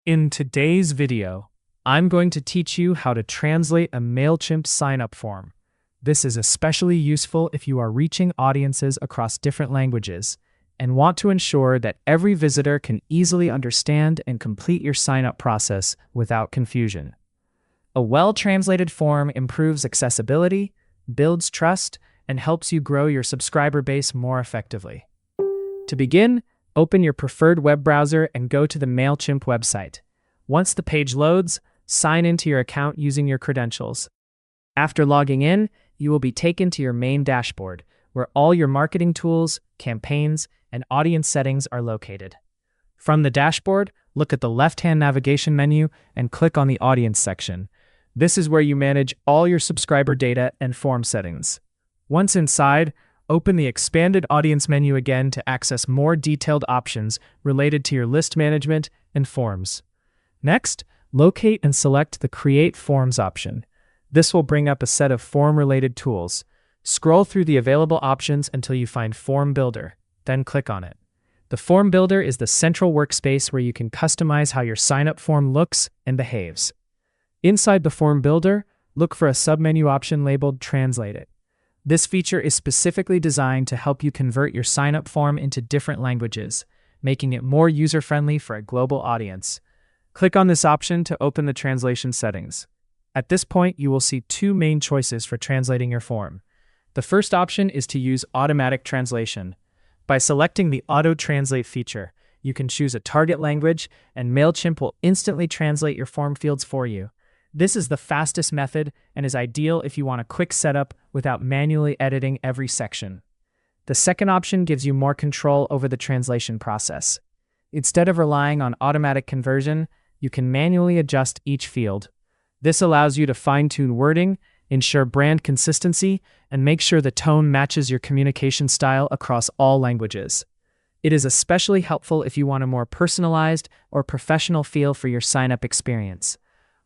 In today's video, I'm going to teach you how to translate a Mailchimp sign-up form. This is especially useful if you are reaching audiences across different languages and want to ensure that every visitor can easily understand and complete your sign-up process without confusion. A well-translated form improves accessibility, builds trust, and helps you grow your subscriber base more effectively. To begin, open your preferred web browser and go to the Mailchimp website. Once the page loads, sign into your account using your credentials. After logging in, you will be taken to your main dashboard, where all your marketing tools, campaigns, and audience settings are located. From the dashboard, look at the left-hand navigation menu and click on the Audience section. This is where you manage all your subscriber data and form settings. Once inside, open the Expanded Audience menu again to access more detailed options related to your list management and forms. Next, locate and select the Create Forms option. This will bring up a set of form-related tools. Scroll through the available options until you find Form Builder, then click on it. The Form Builder is the central workspace where you can customize how your sign-up form looks and behaves. Inside the Form Builder, look for a submenu option labeled Translate It. This feature is specifically designed to help you convert your sign-up form into different languages, making it more user-friendly for a global audience. Click on this option to open the translation settings. At this point, you will see two main choices for translating your form. The first option is to use automatic translation. By selecting the Auto Translate feature, you can choose a target language, and Mailchimp will instantly translate your form fields for you. This is the fastest method and is ideal if you want a quick setup without manually editing every section. The second option gives you more control over the translation process. Instead of relying on automatic conversion, you can manually adjust each field. This allows you to fine-tune wording, ensure brand consistency, and make sure the tone matches your communication style across all languages. It is especially helpful if you want a more personalized or professional feel for your sign-up experience.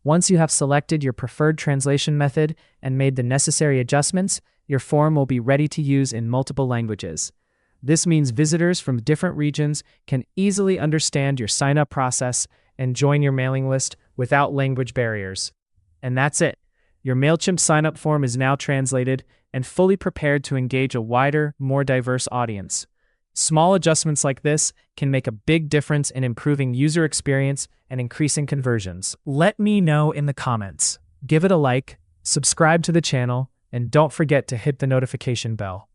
Once you have selected your preferred translation method and made the necessary adjustments, your form will be ready to use in multiple languages. This means visitors from different regions can easily understand your sign-up process and join your mailing list without language barriers. And that's it. Your Mailchimp sign-up form is now translated and fully prepared to engage a wider, more diverse audience. Small adjustments like this can make a big difference in improving user experience and increasing conversions. Let me know in the comments. Give it a like, subscribe to the channel, and don't forget to hit the notification bell.